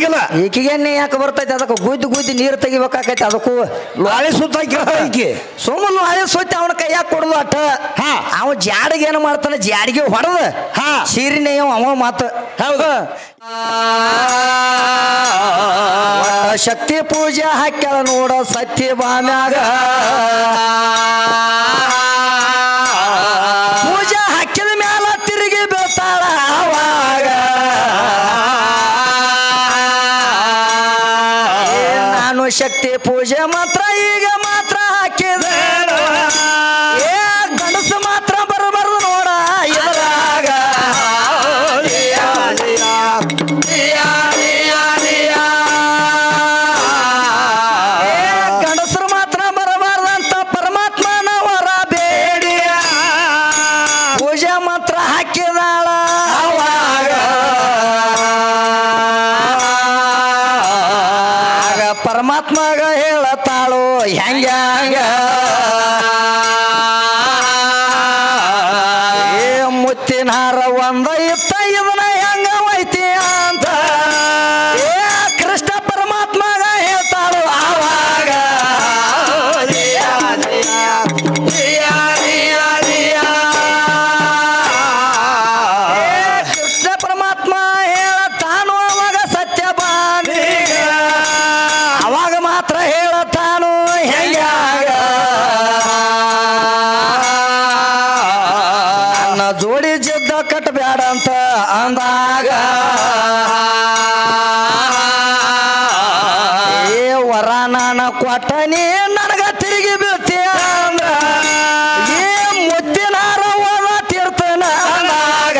ಬರಂಗಿಲ್ಲ ಈಕಿಗೆ ಯಾಕೆ ಬರ್ತೈತಿ ಅದಕ್ಕೆ ಗುದ್ದಿ ನೀರು ತೆಗಿಬೇಕಾಕೈತಿ ಅದಕ್ಕೂ ಲಾಳಿ ಸುತ್ತ ಈಕಿ ಸುಮ್ಮನೆ ಲಾಳಿ ಸುತ್ತಿ ಅವನ ಕೈಯಾಗ ಕೊಡುದು ಅಟ್ಟ ಅವ ಜಾಡಿಗೆ ಏನು ಮಾಡ್ತಾನೆ ಜಾಡಿಗೆ ಹೊಡೆದ ಸೀರಿನೇ ಅವ ಮಾತು ಹೌದು ಶಕ್ತಿ ಪೂಜೆ ಹಾಕ್ಯಾಳ ನೋಡ ಸತ್ಯ ಬಾಮ್ಯಾಗ ಪೂಜೆ ಹಾಕಿದ ಮ್ಯಾಲ ತಿರುಗಿ ಬೀಳ್ತಾಳ ಅವಾಗ ನಾನು ಶಕ್ತಿ ಪೂಜೆ ಮಾತ್ರ ಈಗ ಮಾತ್ರ ಹಾಕಿದೆ ಗಂಡಸು ಮಾತ್ರ ಬರಬಾರ್ದು ನೋಡ ಇದ್ರಾಗ ಗಂಡಸರು ಮಾತ್ರ ಬರಬಾರ್ದಂತ ಪರಮಾತ್ಮನ ವರ ಬೇಡಿ ಪೂಜೆ ಮಾತ್ರ ಹಾಕಿದಾಳ ಅವಾಗ ಪರಮಾತ್ಮಗ ಹೇಳತಾಳು ಹೆಂಗ ಮುತ್ತಿನ ಹಾರ ಒಂದ ಇತ್ತ ಇದನ್ನ ಹೆಂಗ ವೈತಿ ಅಂತ ಕೃಷ್ಣ ಪರಮಾತ್ಮಗ ಹೇಳ್ತಾಳು ಆವಾಗ ಕೃಷ್ಣ ಪರಮಾತ್ಮ ಹೇಳತಾನು ಅವಾಗ ಸತ್ಯ ಬಾನಿ ಅವಾಗ ಮಾತ್ರ ಹೇಳತಾನು ಹೆಂಗ ನನ್ನ ಜೋಡಿ ಜಿದ್ದ ಕಟ್ಟಬೇಡ ಅಂತ ಅಂದಾಗ ವರ ನಾನ ಕೊಟ್ಟನಿ ನನಗ ತಿರುಗಿ ಬೀಳ್ತೀಯ ಅಂದ್ರ ಮುದ್ದಿನ ಓದ ತೀರ್ತನ ಅಂದಾಗ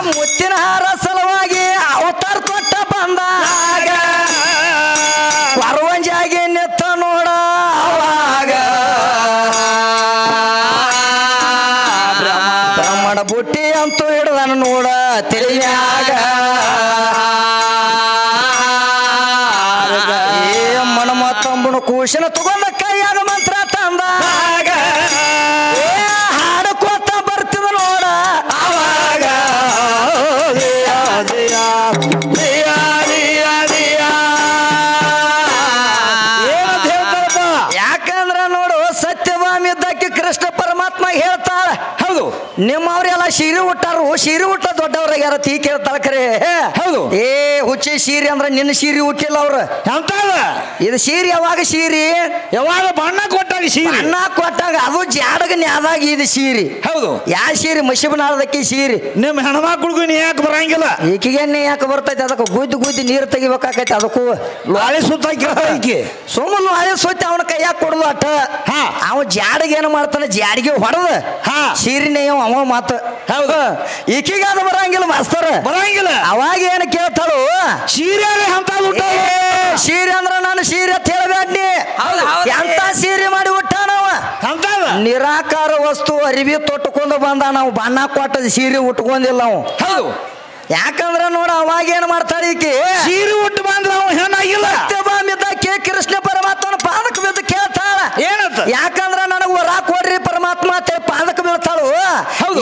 ಮುತ್ತಿನ ಹಾರ ಸಲುವಾಗಿ ಅವತಾರ ಕೊಟ್ಟ ಬಂದಾಗ ಪರವಂಜಾಗಿ ನಿತ್ತ ನೋಡ ಅವಾಗ ಬ್ರಹ್ಮಣ ಬುಟ್ಟಿ ಅಂತೂ ಹಿಡ್ದನ ನೋಡ ತಿಳಿಯಾಗ ಮಣಮ ತಂಬುಣ ಕೂಶನ ತಗೊಂಡ ಕೈಯಾಗ ಮಂತ್ರ ತಂದಾಗ ಹಾಡಕೋತ ಬರ್ತಿದ ನೋಡ ಅವಾಗ ಯಾಕಂದ್ರ ನೋಡು ಸತ್ಯಭಾಮಿ ಇದ್ದಕ್ಕೆ ಕೃಷ್ಣ ಪರಮಾತ್ಮ ಹೇಳ್ತಾಳ ಹೌದು ನಿಮ್ಮವ್ರೆಲ್ಲ ಸೀರೆ ಉಟ್ಟಾರು ಸೀರೆ ಉಟ್ಟ ದೊಡ್ಡವ್ರಾಗ ಯಾರ ತೀ ಕೇಳ್ತಾಳ ಖರೆ ಹೌದು ಹುಚ್ಚಿ ಸೀರೆ ಅಂದ್ರ ನಿನ್ನ ಸೀರೆ ಉಟ್ಟಿಲ್ಲ ಅವ್ರ ಅಂತ ಇದು ಸೀರೆ ಯಾವಾಗ ಸೀರೆ ಯಾವಾಗ ಬಣ್ಣ ಕೊಟ್ಟಾಗ ಸೀರೆ ಬಣ್ಣ ಕೊಟ್ಟಾಗ ಅದು ಜಾಡಗ ನ್ಯಾದಾಗ ಇದು ಸೀರೆ ಹೌದು ಯಾವ ಸೀರೆ ಮಸಿಬನಾಳದಕ್ಕೆ ಸೀರೆ ನಿಮ್ಮ ಹೆಣ್ಮಕ್ಳಿಗೂ ನೀ ಯಾಕೆ ಬರಂಗಿಲ್ಲ ಈಕಿಗೆ ಯಾಕೆ ಬರ್ತೈತಿ ಅದಕ್ಕೆ ಗುದ್ದಿ ನೀರು ತೆಗಿಬೇಕಾಕೈತಿ ಅದಕ್ಕೂ ಲಾಳಿ ಸುತ್ತ ಈಕಿ ಸುಮ್ಮನೆ ಲಾಳಿ ಸುತ್ತಿ ಅವನ ಕೈಯಾಗ ಕೊಡುದು ಅಟ್ಟ ಅವ ಜಾಡಿಗೆ ಏನು ಮಾಡ್ತಾನೆ ಜಾಡಿಗೆ ಹೊಡೆದ ಸೀರಿನೇ ಅವ ಮಾತು ಹೌದು ಈಕಿಗಾದ ಬರಂಗಿಲ್ಲ ಮಾಸ್ತರ್ ಬರಂಗಿಲ್ಲ ಅವಾಗ ಏನು ಕೇಳ್ತಾಳು ಸೀರೆ ಅಂತ ಸೀರೆ ಅಂದ್ರ ನಾನು ಸೀರೆ ಅಂತ ಹೇಳಬೇಡ್ನಿ ಎಂತ ಸೀರೆ ಮಾಡಿ ಉಟ್ಟಾನವ ನಿರಾಕಾರ ವಸ್ತು ಅರಿವಿ ತೊಟ್ಟುಕೊಂಡು ಬಂದ ನಾವು ಬಣ್ಣ ಕೊಟ್ಟದ ಸೀರೆ ಉಟ್ಕೊಂಡಿಲ್ಲ ನಾವು ಹೌದು ಯಾಕಂದ್ರ ನೋಡ ಅವಾಗ ಏನ್ ಮಾಡ್ತಾಳೆ ಈಕಿ ಸೀರೆ ಉಟ್ಟು ಬಂದ್ರ ಅವ ಹೆಣ್ಣಾಗಿಲ್ಲ ಸತ್ಯಭಾಮಿದ್ದಕ್ಕೆ ಕೃಷ್ಣ ಪರಮಾತ್ಮನ ಪಾದಕ ಬಿದ್ದು ಕೇಳ್ತಾಳ ಏನಂತ ಯಾಕಂದ್ರ ನನಗ ವರ ಕೊಡ್ರಿ ಪರಮಾತ್ಮ ಅಂತ ಪಾದಕ ಬೀಳ್ತಾಳು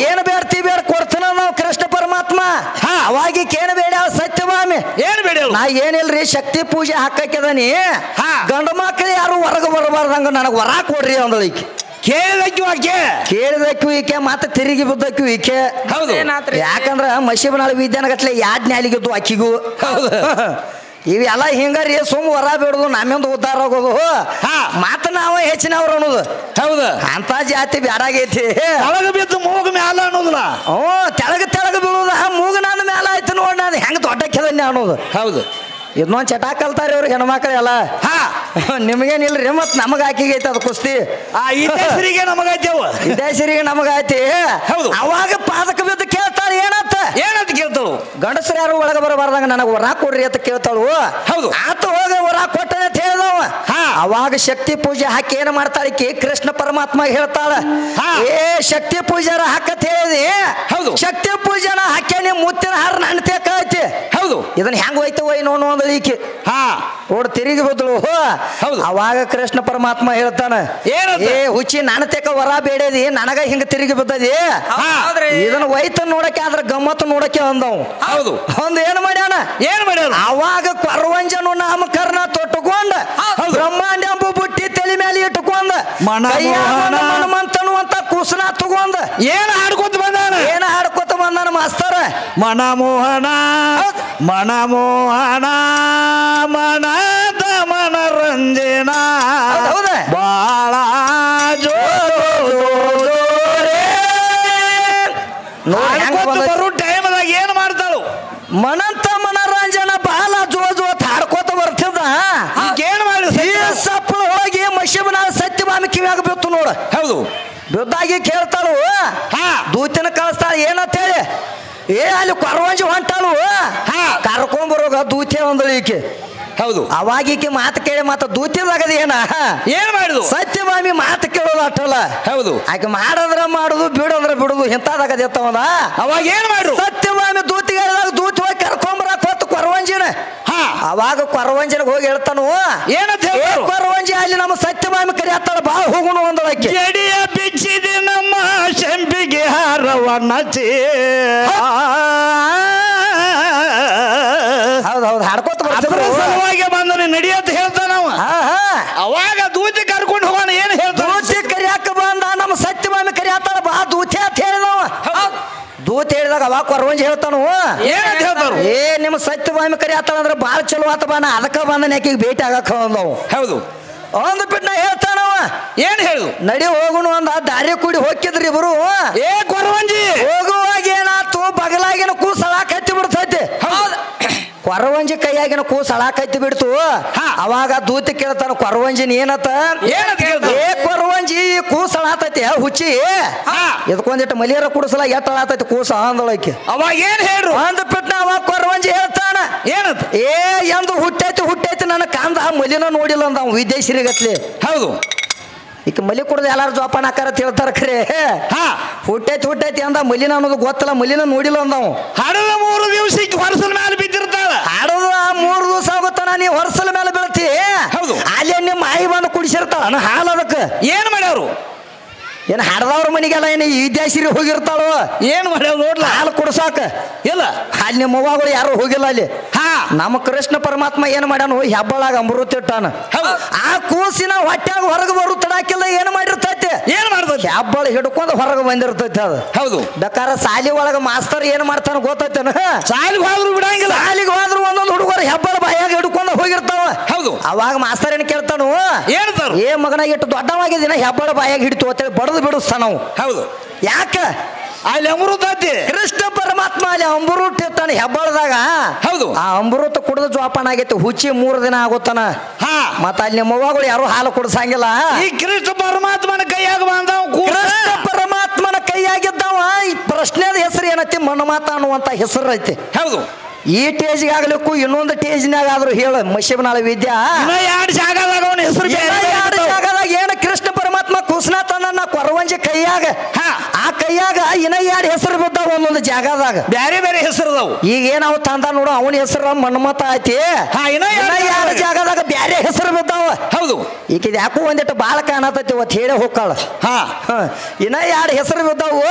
ಏನ್ ಬೇಡ್ತಿ ಬೇಡ ಕೊಡ್ತಾನ ನಾವು ಕೃಷ್ಣ ಪರಮಾತ್ಮ ಅವಾಗ ಕೇಳ ಬೇಡ ಸತ್ಯಭಾಮಿ ಏನ್ ಬೇಡ ನಾ ಏನಿಲ್ರಿ ಶಕ್ತಿ ಪೂಜೆ ಹಾಕದನಿ ಗಂಡು ಮಕ್ಕಳು ಯಾರು ಹೊರಗೆ ಬರಬಾರ್ದಂಗ ನನಗ ವರ ಕೊಡ್ರಿ ಅಂದಳು ಈಕಿ ಕೇಳಿದಕ್ಕೂ ಈಕೆ ಮತ್ತೆ ತಿರುಗಿ ಬಿದ್ದಕ್ಕೂ ಈಕೆ ಹೌದು ಯಾಕಂದ್ರ ಮಸೀಬನಾಳ ವಿದ್ಯಾನಗಟ್ಲೆ ಯಾಡ್ ನ್ಯಾಲಿಗಿದ್ದು ಆಕಿಗೂ ಹೌದು ಇವೆಲ್ಲ ಹಿಂಗಾರಿ ಸುಮ್ ವರ ಬಿಡುದು ನಮ್ಮಿಂದ ಉದ್ಧಾರ ಆಗೋದು ಮತ್ತ ನಾವ ಹೆಚ್ಚಿನವ್ರು ಅನ್ನೋದು ಹೌದು ಅಂತ ಜಾತಿ ಬ್ಯಾಡಾಗೈತಿ ತೆಳಗ ಬಿದ್ದು ಮೂಗ ಮ್ಯಾಲ ಅನ್ನೋದಿಲ್ಲ ತೆಳಗ ಬೀಳುದ ಮೂಗ ನನ್ನ ಮ್ಯಾಲ ಆಯ್ತು ನೋಡ್ ನಾನು ಹೆಂಗ ದೊಡ್ಡ ಕೆದನ್ನೇ ಅನ್ನೋದು ಹೌದು ಇದನ್ನೊಂದು ಚಟ ಕಲ್ತಾರ ಇವ್ರು ಹೆಣ್ಮಕ್ಳೆಲ್ಲ ನಿಮಗೇನಿಲ್ರಿ ಮತ್ ನಮಗ ಹಾಕಿಗೈತಿ ಅದು ಕುಸ್ತಿ ಇದೇಶರಿಗೆ ನಮಗೈತೇವ ಇದೇಶರಿಗೆ ನಮಗೈತಿ ಹೌದು ಅವಾಗ ಪಾದಕ ಬಿದ್ದು ಕೇಳ್ತಾಳ ಏನಂತ ಕೇಳ್ತಾಳು ಗಂಡಸರು ಯಾರು ಒಳಗೆ ಬರಬಾರ್ದಂಗ ನನಗೆ ವರ ಕೊಡ್ರಿ ಅಂತ ಕೇಳ್ತಾಳು ಹೌದು ಆತ ಹೋಗ ವರ ಕೊಟ್ಟನೆ ಅಂತ ಹೇಳ್ದವ ಅವಾಗ ಶಕ್ತಿ ಪೂಜೆ ಹಾಕಿ ಏನ್ ಮಾಡ್ತಾಳಿಕಿ ಕೃಷ್ಣ ಪರಮಾತ್ಮ ಹೇಳ್ತಾಳ ಶಕ್ತಿ ಪೂಜಾರ ಹಾಕತ್ ಹೇಳಿದಿ ಹೌದು ಶಕ್ತಿ ಪೂಜೆನ ಹಾಕಿ ಮುತ್ತಿನ ಹಾರ ನನ್ತೆ ಕೈತಿ ಹೌದು ಇದನ್ನ ಹೆಂಗ್ ಹೋಯ್ತವ ಇನ್ನೋನು ಅಂದಳು ಈಕೆ. ಹಾ ಓಡ್ ತಿರುಗಿ ಬದಲು. ಹೌದು. ಅವಾಗ ಕೃಷ್ಣ ಪರಮಾತ್ಮ ಹೇಳ್ತಾನ, ಏನಂತ? ಏ ಹುಚ್ಚಿ ನನ್ನ ತೆಕ್ಕ ವರ ಬೇಡದಿ, ನನಗ ಹಿಂಗ ತಿರುಗಿ ಬಿದ್ದದಿ, ಇದನ್ನ ಒಯ್ತ ನೋಡಕ್ಕೆ ಆದ್ರ ಗಮ್ಮತ್ತು ನೋಡಕ್ಕೆ ಅಂದವ್. ಹೌದು. ಒಂದ್ ಏನ್ ಮಾಡ್ಯಾನ? ಅವಾಗ ಕೊರವಂಜನು ನಾಮಕರಣ ತೊಟ್ಟುಕೊಂಡ ಬ್ರಹ್ಮಾಂಡ ಎಂಬ ಬುಟ್ಟಿ ತಲೆ ಮೇಲೆ ಇಟ್ಟುಕೊಂಡ ಮನಮಂತನು ಅಂತ ಕುಸನ ತಗೊಂಡ ಏನ್ ಹಾಡ್ಕೊತ ಬಂದಾನ ಮಾಸ್ತರ? ಮನಮೋಹನ ಮನಮೋಹನ ಮನದ ಮನರಂಜನ ಬಾಳ ಬರೋ ಟೈಮ್ದಾಗ ಏನ್ ಮಾಡ್ತಾಳು? ಮನಂತ ಮನರಂಜನ ಬಾಲ ಜೋತ್ ಹಾಡ್ಕೋತ ಬರ್ತಿದ್ದ. ಏನ್ ಮಾಡಿ ಸಪ್ಪಳು ಹೋಗಿ ಮಶಿಬನ ಸತ್ಯಭಾಮಿ ಕಿವಿಯಾಗ ಬಿತ್ತು ನೋಡ. ಹೌದು. ಬಿದ್ದಾಗಿ ಕೇಳ್ತಾಳು, ದೂತಿನ ಕಳಿಸ್ತಾಳ ಏನಂತ ಹೇಳಿ. ಏ ಅಲ್ಲಿ ಕೊರವಂಜಿ ಹೊಂಟಾಳು, ಕರ್ಕೊಂಬರೋಗ ದೂತಿ ಅಂದಳು ಈಕೆ. ಹೌದು. ಅವಾಗ ಈಕೆ ಮಾತು ಕೇಳಿ ಮಾತು ದೂತಿದಾಗದ ಏನ್ ಮಾಡುದು? ಸತ್ಯಭಾಮಿ ಮಾತು ಕೇಳೋದು ಅಟ್ಟಲ್ಲ. ಹೌದು. ಆಕೆ ಮಾಡದ್ರ ಮಾಡುದು, ಬಿಡೋದ್ರ ಬಿಡುದು, ಇಂಥದಾಗದ ಎತ್ತವಲ್ಲ. ಅವಾಗ ಏನ್ ಮಾಡು? ಸತ್ಯಭಾಮಿ ದೂತಿಗೆ ಹೇಳಿದಾಗ ದೂತಿ ಹೋಗಿ ಕರ್ಕೊಂಬರಕ್ ಹೊತ್ತು ಕೊರವಂಜಿನ. ಅವಾಗ ಕೊರವಂಜಿನ ಹೋಗಿ ಹೇಳ್ತಾನು, ಏನಂತ ಕೊರವಂಜಿ ಅಲ್ಲಿ ನಮ್ಮ ಸತ್ಯಭಾಮಿ ಕರಿ ಹತ್ತಾಳ, ಬಾ ಹೋಗುಣ ಅಂದಳಕ್ಕೆ. ಜಡಿಯ ಬಿಚ್ಚಿದೆ ನಮ್ಮ ಶಂಪಿಗೆ ಹಾರವನ್ನ ಹೌದೌದು ಹಾಡ್ಕೋತ ಸಲುವಾಗಿ ಬಂದ್ರೆ ನಡಿಯಂತ ಹೇಳ್ತಾನವ. ಅವಾಗ ದೂತಿ ಕರ್ಕೊಂಡು ಹೋಗೋಣ ಏನ್ ಹೇಳ್ತಾನ? ದೂತಿ ಕರಿಯಾಕ ಬಂದ ನಮ್ಮ ಸತ್ಯಭಾಮಿ ಕರಿ ಹತ್ತಾಳ, ಬಾ ದೂತಿ ಅಂತ ಹೇಳಿದವ. ದೂತಿ ಹೇಳಿದಾಗ ಅವಾಗ ಕೊರವಂಜಿ ಹೇಳ್ತಾನು, ಏನಂತ ಹೇಳ್ತಾರು? ಏ ನಿಮ್ಮ ಸತ್ಯಭಾಮಿ ಕರಿ ಹತ್ತಾಳ ಅಂದ್ರೆ ಬಾಳ ಚಲೋ ಆತ ಬಾನ, ಅದಕ್ಕ ಬಂದ ಆಕಿಗೆ ಭೇಟಿ ಆಗಕ್ಕ ಅಂದವು. ಹೌದು. ಒಂದು ಬಿಟ್ಟ ಹೇಳ್ತಾನವ, ಏನ್ ಹೇಳು? ನಡಿ ಹೋಗುಣ ಅಂದ. ದಾರಿ ಕೂಡಿ ಹೋಗಿದ್ರಿ ಇಬ್ರು. ಏ ಕೊರವಂಜಿ ಹೋಗುವಾಗ ಏನಾತು, ಬಗಲಾಗಿನ ಕೂಸು ಹಳಾಕತ್ತಿ ಬಿಡ್ತೈತಿ. ಕೊರವಂಜಿ ಕೈಯಾಗಿನ ಕೂಸು ಹಳಾಕತ್ತಿ ಬಿಡ್ತು. ಅವಾಗ ದೂತಿ ಕೇಳ್ತಾನ ಕೊರವಂಜಿನ ಏನತ್ತ? ಏ ಕೊರವಂಜಿ ಕೂಸು ಹಳಾತೈತಿ ಹುಚ್ಚಿ, ಇದಕ್ಕೊಂದಿಟ್ಟು ಮಲಿಯರ ಕುಡಿಸಲ ಎಟ್ಟ ಹಳಾತೈತಿ ಕೂಸ ಅಂದಳಕ್ಕೆ. ಅವಾಗ ಏನ್ ಹೇಳು? ಅಂದ ಬಿಟ್ಟ ಅವಾಗ ಕೊರವಂಜಿ ಹೇಳ್ತಾನ, ಏನಂತ? ಏ ಎಂದು ಹುಟ್ಟೈತಿ ನನ್ನ ಕಾಂದ ಮಲಿನ ನೋಡಿಲ್ಲ ಅಂದ ಅವ್ ವಿದೇಶಿರಿಗತ್ಲಿ. ಹೌದು. ಈಗ ಮಲಿ ಕುಡ್ದು ಎಲ್ಲಾರು ಜೋಪಾನ ಆಕಾರ ಅಂತ ಹೇಳ್ತಾರ ಖರೆ. ಹುಟ್ಟೈತಿ ಅಂದ, ಮಲಿನ ಅನ್ನೋದು ಗೊತ್ತಲ್ಲ, ಮಲಿನ ನೋಡಿಲ್ಲ ಅಂದವು. ಹಾಡದ 3 ದಿವಸಕ್ಕೆ ಹೊರಸಲ ಮೇಲೆ ಬಿದ್ದಿರ್ತಾಳ. ಹಾಡೋದು 3 ದಿವಸ ಆಗುತ್ತಾನ, ನೀ ಹೊರಸಲ ಮೇಲೆ ಬೀಳ್ತಿ. ಹೌದು. ಅಲ್ಲಿ ನಿಮ್ಮ ಮಾಯಿ ಬಂದು ಕುಡಿಸಿರ್ತಾಳ ಹಾಲು. ಅದಕ್ಕೆ ಏನ್ ಮಾಡ್ಯಾವ್ರು? ಏನ್ ಹಾಡದವ್ರ ಮನೆಗೆಲ್ಲ ಏನು ಈ ವಿದೇಶಿರಿ ಹೋಗಿರ್ತಾಳು. ಏನ್ ಮಾಡ್ಯಾವ ನೋಡ್ಲ? ಹಾಲು ಕುಡ್ಸಾಕ ಇಲ್ಲ. ಅಲ್ಲಿ ನಿಮ್ಮ ಅವ್ವಗಳು ಯಾರು ಹೋಗಿಲ್ಲ ಅಲ್ಲಿ. ನಮ್ಮ ಕೃಷ್ಣ ಪರಮಾತ್ಮ ಏನ್ ಮಾಡ್ಯಾನು, ಹೆಬ್ಬಳಾಗ ಅಮೃತ ಇಟ್ಟಾನ. ಆ ಕೂಸಿನ ಹೊಟ್ಯಾಗ ಹೊರಗೆ ಬರು ತಡಾಕಿಲ್ಲ, ಏನ್ ಮಾಡಿರ್ತೈತಿ? ಏನ್ ಮಾಡ್ತೈತಿ? ಹೆಬ್ಬಳ ಹಿಡ್ಕೊಂಡು ಹೊರಗೆ ಬಂದಿರ್ತೈತಿ ಅದು. ಹೌದು. ಬೇಕಾರೆ ಸಾಲಿ ಒಳಗ ಮಾಸ್ತರ್ ಏನ್ ಮಾಡ್ತಾನ ಗೊತ್ತೈತೇನ? ಸಾಲಿಗೆ ಹೋದ್ರು ಬಿಡಂಗಿಲ್ಲ. ಸಾಲಿಗೆ ಹೋದ್ರು ಒಂದೊಂದು ಹುಡುಗರು ಹೆಬ್ಬಳ ಬಾಯಾಗ ಹಿಡ್ಕೊಂಡು ಹೋಗಿರ್ತಾವ. ಹೌದು. ಅವಾಗ ಮಾಸ್ತರ್ ಏನ್ ಕೇಳ್ತಾನು, ಹೇಳ್ತಾರ, ಏ ಮಗನ ಇಟ್ಟು ದೊಡ್ಡವಾಗಿದ್ದೀನ, ಹೆಬ್ಬಳ ಬಾಯಾಗ ಹಿಡಿತು ಅಂತೇಳಿ ಬಡದು ಬಿಡಿಸ್ತಾನ ನಾವು. ಹೌದು. ಯಾಕ? ಅಲ್ಲಿ ಅಮೃತ ಕೃಷ್ಣ ಪರಮಾತ್ಮ ಅಲ್ಲಿ ಅಮೃತ ಇರ್ತಾನೆ ಹೆಬ್ಬಳದಾಗ. ಹೌದು. ಆ ಅಮೃತ ಕುಡಿದು ಜೋಪಾನ ಆಗೈತಿ. ಹುಚ್ಚಿ 3 ದಿನ ಆಗುತ್ತಾನ. ಮತ್ತ ಅಲ್ಲಿ ನಿಮ್ಮ ಅವ್ವಗಳು ಯಾರು ಹಾಲು ಕುಡಿಸಂಗಿಲ್ಲ. ಈ ಕೃಷ್ಣ ಪರಮಾತ್ಮನ ಕೈಯಾಗ ಬಂದವ. ಕೃಷ್ಣ ಪರಮಾತ್ಮನ ಕೈಯಾಗಿದ್ದವ. ಈ ಪ್ರಶ್ನೆದ ಹೆಸರು ಏನೈತಿ? ಮನ್ಮಾತ ಅನ್ನುವಂತ ಹೆಸರು ಐತಿ. ಹೌದು. ಈ ಟೇಜ್ಗೆ ಆಗ್ಲಿಕ್ಕೂ ಇನ್ನೊಂದು ಟೇಜ್ನಾಗ ಆದ್ರೂ ಹೇಳ ಮಶಿಬನಾಳ ವಿದ್ಯಾ. ಎರಡು ಜಾಗದಾಗ ಅವನ ಹೆಸರು, ಎರಡು ಜಾಗದಾಗ ಏನ ಕೃಷ್ಣ ಪರಮಾತ್ಮ ಕುಸ್ನ ತಂದ ಕೊರವಂಜಿ ಕೈಯಾಗ. ಆ ಕೈಯಾಗ ಇನ್ನ 2 ಹೆಸರು ಬಿದ್ದಾವ ಒಂದೊಂದು ಜಾಗದಾಗ, ಬೇರೆ ಬೇರೆ ಹೆಸರು ಅದಾವು. ಈಗ ಏನಾವ್ ತಂದ ನೋಡು, ಅವನ ಹೆಸರು ಮನ್ಮತ ಐತಿ. ಇನ್ನ 2 ಜಾಗದಾಗ ಬ್ಯಾರೆ ಹೆಸರು ಬಿದ್ದಾವ. ಹೌದು. ಈಗ ಯಾಕೋ ಒಂದಿಟ್ಟು ಬಾಳ ಕಾಣತೈತಿ ಅವತ್ತು ಹೇಳೇ ಹೋಗ್ತಾಳ. ಇನ್ನ 2 ಹೆಸರು ಬಿದ್ದಾವು.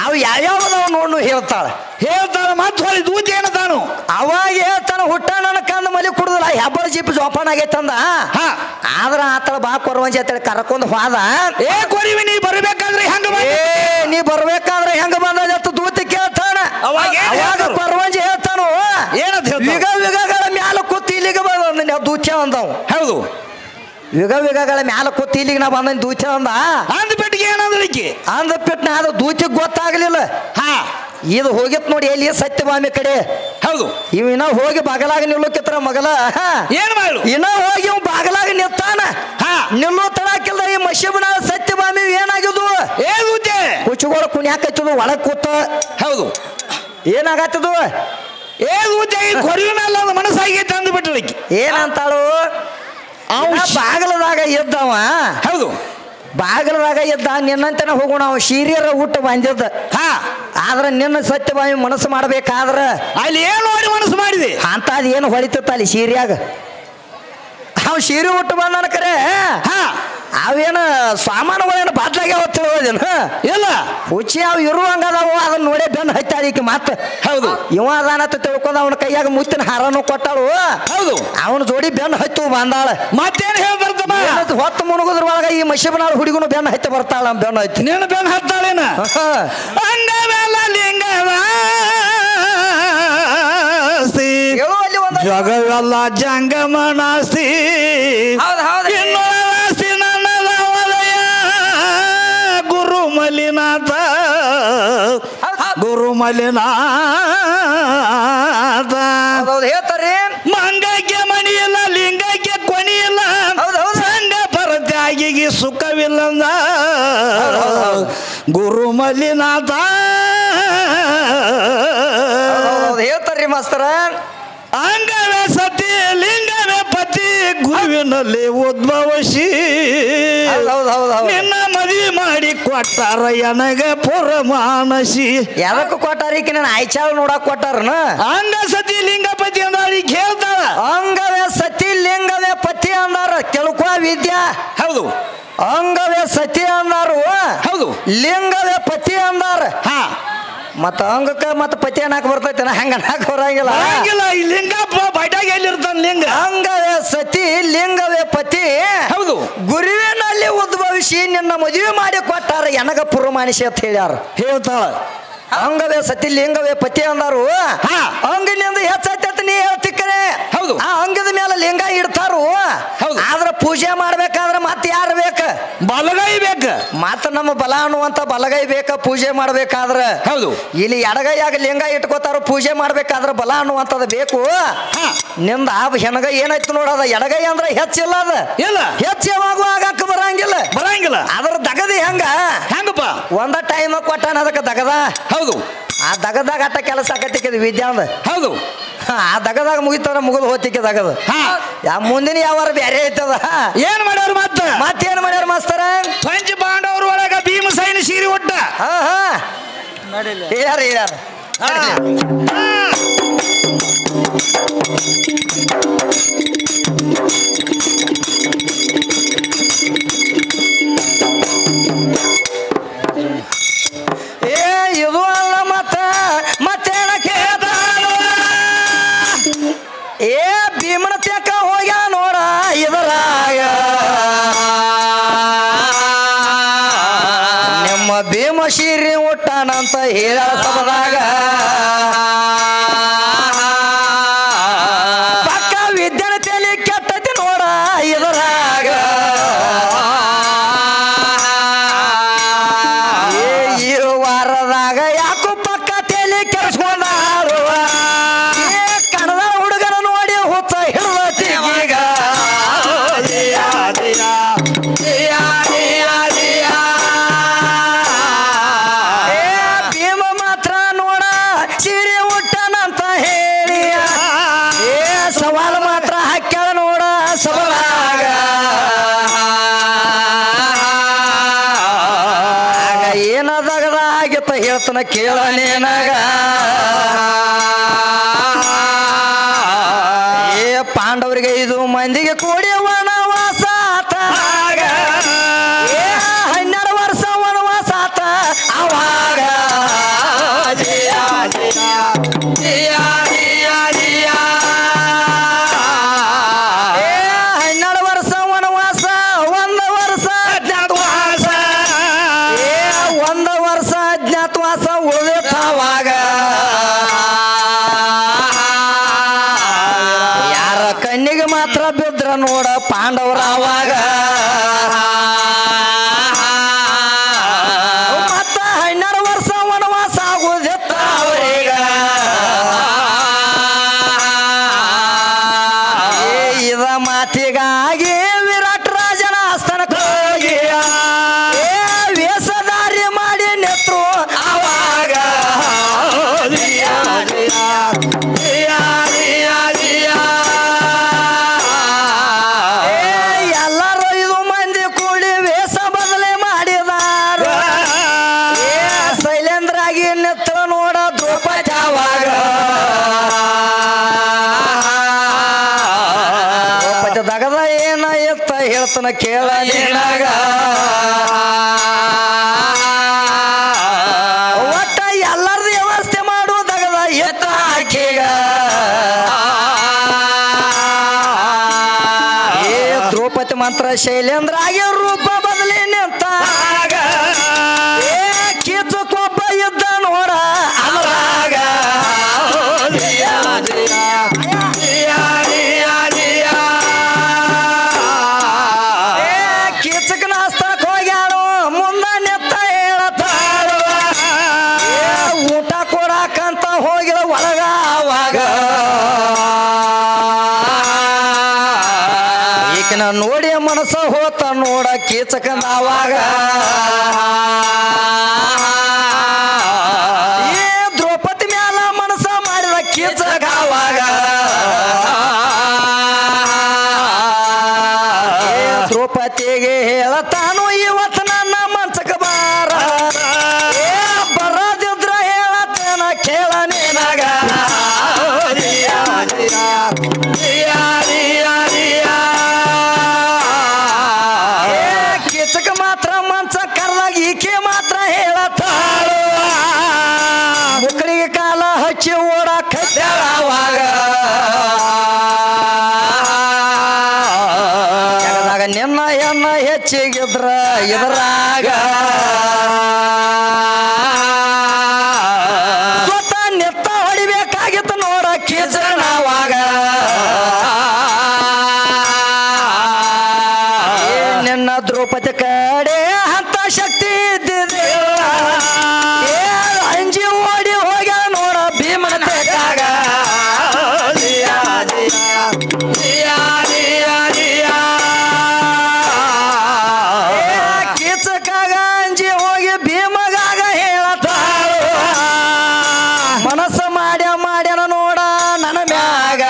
ಅವು ಯಾವ್ಯಾವ ನೋಡು ಹೇಳ್ತಾಳ. ಮತ್ ಹೊಳಿ ದೂತಿ ಏನತಾನು ಅವಾಗ ಹೇಳ್ತಾನ, ಹುಟ್ಟ ನನ್ನ ಕಂದ ಮಲಿ ಕುಡುದಿಲ್ಲ, ಹೆಬ್ಬಳ ಜೀಪ್ ಜೋಪಾನ ಆಗೈತಂದ. ಆದ್ರ ಆತಳ ಬಾ ಕೊರವಂಜಿ ಅಂತೇಳಿ ಕರ್ಕೊಂಡ್ ಹೋದ. ಏ ಕೊರಿವಿ ನೀ ಬರ್ಬೇಕಾದ್ರೆ ಹೆಂಗ? ನೀ ಬರ್ಬೇಕಾದ್ರೆ ಹೆಂಗ ಬಂದ ದೂತಿ ಕೇಳ್ತಾನ. ಅವಾಗ ಕೊರವಂಜಿ ಹೇಳ್ತಾನು, ವಿಗಗಳ ಮ್ಯಾಲ ಕೂತಿ ಇಲ್ಲಿಗೆ ಬಂದ ದೂತ್ಯ ಅಂದವ್. ಹೌದು. ವಿಗಗಳ ಮ್ಯಾಲ ಕೂತಿ ಇಲ್ಲಿಗೆ ನಾ ಬಂದ ದೂತ್ಯ ಅಂದ. ಅಂದ್ಬಿಟ್ಟಿಗೆ ಏನಂದ್ಲಿಕ್ಕೆ ಅಂದ್ಬಿಟ್ಟು ನಾ ಅದು ದೂತಿಗೆ ಗೊತ್ತಾಗ್ಲಿಲ್ಲ. ಇದು ಹೋಗಿತ್ ನೋಡಿ ಎಲ್ಲಿ ಸತ್ಯಭಾಮಿ ಕಡೆ. ಹೌದು. ಇನ್ನ ಹೋಗಿ ಬಾಗಲಾಗ ನಿಲ್ಲೋಕಿತ್ರ ಮಗಲ ಏನ್ ಮಾಡು, ಇನ್ನ ಹೋಗಿ ಇವ್ ಬಾಗಲಾಗ ನಿಲ್ತಾನ. ನಿಲ್ಲೋ ತಡಾಕಿಲ್ಲ. ಈ ಮಶಿಬನ ಸತ್ಯಭಾಮಿ ಏನಾಗಿದ್ವು? ಕುಚುಗೋಳ ಕುಣ್ಯಾಕತ್ತಿದ್ವು ಒಳಗ್ ಕೂತ. ಹೌದು. ಏನಾಗತ್ತಿದ್ವು? ಕೊರಿಯ ಮೇಲೆ ಮನಸ್ಸಾಗೈತೆ ಅಂದ್ಬಿಟ್ಲಿಕ್ಕೆ ಏನಂತಾಳು? ಅವ ಬಾಗಲದಾಗ ಇದ್ದವ. ಹೌದು. ಬಾಗಲದಾಗ ಇದ್ದ. ನಿನ್ನಂತನ ಹೋಗೋಣ. ಅವ ಶೀರಿಯರ ಊಟ ಬಂದಿದ್ದ. ಆದ್ರೆ ನಿನ್ನ ಸತ್ಯಭಾಮಿ ಮನಸ್ಸು ಮಾಡ್ಬೇಕಾದ್ರ ಅಲ್ಲಿ ಏನು ನೋಡಿ ಮನಸ್ಸು ಮಾಡಿದೆ ಅಂತ ಅದ್ ಏನು ಹೊಳಿತತ್ತ ಅಲ್ಲಿ ಸೀರ್ಯಾಗ ಅವ್ ಸೀರೆ ಉಟ್ಟು ಬಂದನ ಕರೆ ಅವೇನು ಸಾಮಾನುಗಳೇನು ಬಾದ್ಲಾಗ್ಯಾವ ತಿಳೋದೇನು ಇಲ್ಲ ಹುಚ್ಚಿ ಅವ್ ಇರುವಂಗದಾವು ಅದನ್ನ ನೋಡೇ ಬೆನ್ನು ಹತ್ತಾಳಿಕೆ ಮಾತು ಹೌದು ಇವ ಅದಾನತ್ತ ತಿಳ್ಕೊಂಡ ಅವನ ಕೈಯಾಗ ಮುತ್ತಿನ ಹಾರನು ಕೊಟ್ಟಾಳು ಹೌದು ಅವನ ಜೋಡಿ ಬೆನ್ನು ಹತ್ತು ಬಂದಾಳ ಮತ್ತೇನು ಹೇಳ್ಬರ್ತಮ್ಮ ಹೊತ್ತು ಮುಣಗುದ್ರ ಒಳಗ ಈ ಮಶಿಬನಾಳ ಹುಡುಗನು ಬೆನ್ನು ಹತ್ತಿ ಬರ್ತಾಳ ಬೆನ್ನು ಹತ್ತಿ ನೀನು ಬೆನ್ನು ಹತ್ತಾಳೇನ ಅಂಗವೆಲ್ಲ ಲಿಂಗವಾಸಿ ಜಗವೆಲ್ಲ ಜಂಗಮನಾಸಿ ಇನ್ನೊಳಸಿ ನನ್ನದ ವಲಯ ಗುರು ಮಲಿನಾಥ ಗುರು ಮಲಿನಾಥ ಹೇಳ್ತಾರಿ ಮಂಗಕ್ಕೆ ಮಣಿಯಿಲ್ಲ ಲಿಂಗಕ್ಕೆ ಕೊನಿಯಿಲ್ಲ ಸಂಘ ಪರತ್ಯಾಗಿಗೆ ಸುಖವಿಲ್ಲಂದ ಗುರು ಮಲಿನಾಥ ಹೇಳ್ತಾರ್ರಿ ಮಾಸ್ತರ ಅಂಗವೇ ಸತಿ ಲಿಂಗವೇ ಪತಿ ಗುರುವಿನಲ್ಲಿ ಉದ್ಭವಸಿ ನಿನ್ನ ಮದುವೆ ಮಾಡಿ ಕೊಟ್ಟಾರ ಎನಗ ಪುರಮಾನಸಿ ಯಾವಕ್ಕ ಕೊಟ್ಟಾರಿಕಿ ನಾನು ಆಯ್ಚಾಳ ನೋಡಕ್ ಕೊಟ್ಟಾರನ ಅಂಗ ಸತಿ ಲಿಂಗಪತಿ ಅಂದಾರಿ ಕೇಳ್ತಾಳ ಅಂಗವೇ ಸತಿ ಲಿಂಗವೇ ಪತಿ ಅಂದಾರ ಕೆಳಕುವ ವಿದ್ಯಾ ಹೌದು ಅಂಗವೇ ಸತಿ ಅಂದಾರು ಹೌದು ಲಿಂಗವೇ ಪತಿ ಅಂದಾರ ಮತ್ತ ಅಂಗಕ್ಕ ಮತ್ತ ಪತಿ ಅನ್ನಕ್ ಬರ್ತೈತೆ ಹಂಗ ಅನ್ನಕ್ ಬರಂಗಿಲ್ಲ ಈ ಲಿಂಗಪ್ಪ ಬೈಟಾಗ ಎಲ್ಲಿರ್ತಾನ ಲಿಂಗ ಅಂಗವೇ ಸತಿ ಲಿಂಗವೇ ಪತಿ ಹೌದು ಗುರುವಿನಲ್ಲಿ ಉದ್ಭವಿಸಿ ನಿನ್ನ ಮದುವೆ ಮಾಡಿ ಕೊಟ್ಟಾರ ಎನಗ ಪುರಮಾನಿಸಿ ಅಂತ ಹೇಳ್ಯಾರ ಹೇಳ್ತಾಳ ಅಂಗವೇ ಸತಿ ಲಿಂಗವೇ ಪತಿ ಅಂದಾರು ಅಂಗನಿಂದ ಹೆಚ್ಚೈತೆ ನೀ ಹೇಳ್ತಿಕ್ಕರೆ ಹೌದು ಆ ಅಂಗದ ಮೇಲೆ ಲಿಂಗ ಇಡ್ತಾರು ಆದ್ರ ಪೂಜೆ ಮಾಡ್ಬೇಕಾದ್ರ ಮತ್ ಯಾರು ಬೇಕ ಬಲಗೈ ಬೇಕ ಮತ್ತ ನಮ್ಮ ಬಲ ಅನ್ನುವಂತ ಬಲಗೈ ಬೇಕ ಪೂಜೆ ಮಾಡ್ಬೇಕಾದ್ರ ಹೌದು ಇಲ್ಲಿ ಎಡಗೈಯಾಗ ಲಿಂಗ ಇಟ್ಕೋತಾರ ಪೂಜೆ ಮಾಡ್ಬೇಕಾದ್ರ ಬಲ ಅನ್ನುವಂಥದ್ದು ಬೇಕು ನಿಂದ ಹೆಣಗ ಏನಾಯ್ತು ನೋಡದ ಎಡಗೈ ಅಂದ್ರ ಹೆಚ್ಚಿಲ್ಲ ಅದ ಇಲ್ಲ ಹೆಚ್ಚು ಯಾವಾಗೂ ಆಗಕ್ಕ ಬರಂಗಿಲ್ಲ ಅದ್ರ ದಗದಿ ಹೆಂಗಪ್ಪ ಒಂದ ಟೈಮ್ ಕೊಟ್ಟಾನ ಅದಕ್ಕೆ ದಗದ ಹೌದು ಆ ದಗದಾಗ ಅಟ್ಟ ಕೆಲಸ ಆಕತ್ತಿಕ್ಕದ ವಿದ್ಯಾ ಅಂದ ಹೌದು ಆ ದಗದಾಗ ಮುಗಿತಾರ ಮುಗಿದು ಹೋತಿಕ್ಕೆ ದಗದ ಮುಂದಿನ ಯಾವಾರ ಬೇರೆ ಐತದ ಏನ್ ಮಾಡ್ಯಾರ ಮತ್ತೇನ್ ಮಾಡ್ಯಾರ ಮಾಸ್ತರ ಪಂಚ ಪಾಂಡವ್ರ ಒಳಗ ಭೀಮಸೈನ ಸೀರೆ ಒಟ್ಟ ಹೇಳ್ಯಾರ ಇದು ಅಲ್ಲ ಮತ್ತೇನ ಕೇಳ್ತಾನ ಭೀಮನ ತೆಕ್ಕ ಹೋಗ್ಯ ನೋಡ ಇದರಾಗ ನಿಮ್ಮ ಭೀಮ ಶೀರಿ ಹುಟ್ಟಾನಂತ ಹೇಳ ಸಬದಾಗ ಪಕ್ಕ ವಿದ್ಯಾರ್ಥಿಯಲ್ಲಿ ಕೆಟ್ಟತಿ ನೋಡ ಇದರಾಗ ಈ ವಾರದಾಗ ಯಾಕೋ ಪಕ್ಕ ತಲೆ ಕೆಡಿಸ್ಕೊಂಡಾರು ಕಣದ ಹುಡುಗನ ನೋಡಿ ಹುತ್ತ ಹಿಡಿದೀಗ ಭೀಮ ಮಾತ್ರ ನೋಡ ಸೀರೆ ಹುಟ್ಟನಂತ ಹೇಳಿ ಸವಾಲು ಮಾತ್ರ ಹಾಕ್ಯಾಳ ನೋಡ ಸವಾಲಾಗ ಏನದಾಗದ ಆಗಿತ್ತ ಹೇಳ್ತಾನ ಕೇಳ ನೀನಾಗ ಪಾಂಡವರಿಗೆ 5 ಮಂದಿಗೆ ಕೂಡಿ ವನವಾಸ ಆತ 12 ವರ್ಷ ವನವಾಸ ಆತ ಅವಾಗ 12 ವರ್ಷ ವನವಾಸ 1 ವರ್ಷ ಅಜ್ಞಾತವಾಸ 1 ವರ್ಷ ಅಜ್ಞಾತವಾಸ ಉಳಿದಿತ್ತವಾಗ ಯಾರ ಕಣ್ಣಿಗೆ ಮಾತ್ರ ಬಿದ್ರ ನೋಡ ಪಾಂಡವರ ಅವಾಗ ಮತ್ತ 12 ವರ್ಷ ವನವಾಸ ಆಗುದಿತ್ತ ಅವರೀಗ ಇದ ಮಾತಿಗಾಗಿ ವಿರಾಟ್ ರಾಜನ ಆಸ್ಥಾನಕ್ಕೆ ಹೋಗಿ ವೇಷಧಾರಿ ಮಾಡಿ ನೆತ್ರು ಅವಾಗ ಹೇಳ್ತಾನ ಕೇಳ ನಿನಗ ಒಟ್ಟ ಎಲ್ಲರದು ವ್ಯವಸ್ಥೆ ಮಾಡುವುದಾಗದ ಎತ್ತ ಆಕೆಗ ಏ ದ್ರೌಪದಿ ಮಂತ್ರ ಶೈಲೇಂದ್ರ ಆಗಿ ರೂಪ ಬದಲಿ ನಿಂತ ಏ ಕಿಚ್ಚುಕೊಬ್ಬ ಇದ್ದ ನೋಡ ಅದ್ರಾಗ ಕಿಚ್ಚಕನ ಹಸ್ತಕ್ ಹೋಗ್ಯಾಳು ಮುಂದ ನೆತ್ತ ಹೇಳತ್ತಾಳು ಊಟ ಕೊಡಾಕಂತ ಹೋಗಿದ ಒಳಗ ಅವಾಗ ಈಕನ ನೋಡಿ ಮನಸ್ಸ ಹೋತ ನೋಡ ಕೀಚಕನ ಅವಾಗ ಏ ದ್ರೌಪದಿ ಮ್ಯಾಲ ಮನಸ್ಸ ಮಾಡಿದ ಕೀಚಕ ಅವಾಗ ದ್ರೌಪದಿಗೆ ಹೇಳತಾನು ಇವತ್ತು ನನ್ನ ಮಂಚಕ ಬಾರ ಏ ಬರೋದಿದ್ರ ಹೇಳತ್ತೇನ ಕೇಳ ನಿನಗ ಕಿಚಕ ಮಾತ್ರ ಮಂಚ ಕರ್ದಾಗ ಈಕೆ ಮಾತ್ರ ಹೇಳತ್ತಾಳು ಮುಕ್ಕಳಿಗೆ ಕಾಲ ಹಚ್ಚಿ ಓಡಾಕ ಅವಾಗ ನಿನ್ನ ಎನ್ನ ಹೆಚ್ಚಿಗಿದ್ರ ಇದರಾಗ ಸ್ವತಃ ನೆತ್ತ ಹೊಡಿಬೇಕಾಗಿತ್ತು ನೋಡ ಕೀಚಕನವಾಗ ನಿನ್ನ ದ್ರೌಪದಿ ಕಡೆ ಅಂತ ಶಕ್ತಿ ಇದ್ದಿದೆ ಅಂಜಿ ಓಡಿ ಹೋಗ್ಯ ನೋಡ ಭೀಮನ ತೆಗಾಗ ಕೀಚಕಾಗ ಅಂಜಿ ಹೋಗಿ ಭೀಮಗಾಗ ಹೇಳತ್ತಾಳು ಮನಸ್ಸ ಮಾಡ್ಯಾನ ನೋಡ ನನ್ನ ಮ್ಯಾಗ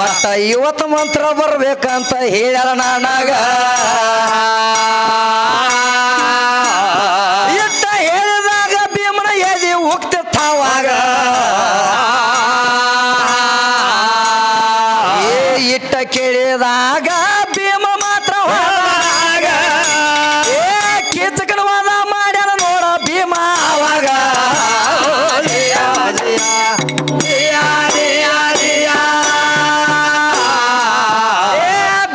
ಒಟ್ಟ ಇವತ್ತು ಮಂತ್ರ ಬರ್ಬೇಕಂತ ಹೇಳ್ಯಾರ ನನಗ ಇಟ್ಟ ಹೇಳಿದಾಗ ಭೀಮನ ಎದಿ ಹೋಗ್ತಿರ್ತಾವಾಗ ಇಟ್ಟ ಕೇಳಿದಾಗ ಭೀಮ ಮಾತ್ರ ಹೋದಾಗ ಏ ಕೀಚಕನ ವಾದ ಮಾಡ್ಯಾನ ನೋಡ ಭೀಮ ಅವಾಗ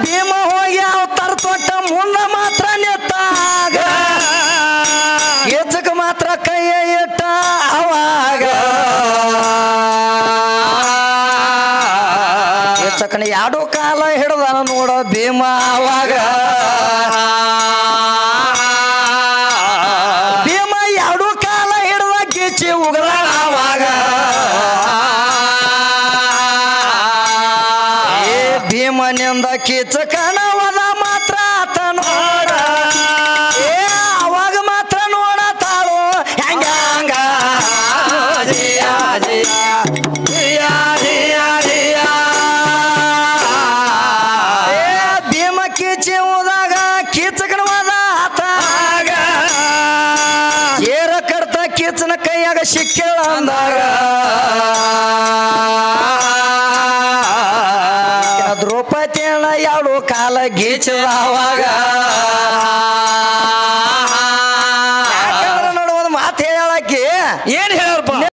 ಭೀಮ ಹೋಗಿ ಅವತಾರ ತೊಟ್ಟ ಮುಂದ ಮಾತ್ರ ನೆತ್ತಾಗ ಕೀಚಕ ಮಾತ್ರ ಕೈಯ ಇಟ್ಟ ಅವಾಗ ಕೀಚಕನ ಎರಡು ಕಾಲ ಹಿಡ್ದಾನ ನೋಡ ಭೀಮ ಅವಾಗ ಭೀಮ ಎರಡು ಕಾಲ ಹಿಡ್ದ ಕಿಚ್ಚಿ ಉಗ್ರ ಅವಾಗ ಏ ಭೀಮನಿಂದ ಕೀಚಕನ ವದ ಮಾತ್ರ ಆತ ನೋಡ ಏ ಅವಾಗ ಮಾತ್ರ ನೋಡತಾಳು ಹೆಂಗ ಹಂಗ ಭೀಮ ಕೀಚಿ ಹೋದಾಗ ಕೀಚಕನ ವಾದ ಆತಾಗ ಏರ ಕಡ್ತ ಕೀಚನ ಕೈಯಾಗ ಸಿಕ್ಕೇಳ ಅಂದಾಗ ದ್ರೌಪದಿಯನ್ನ ಎರಡು ಕಾಲ ಗೀಚದ ಅವಾಗ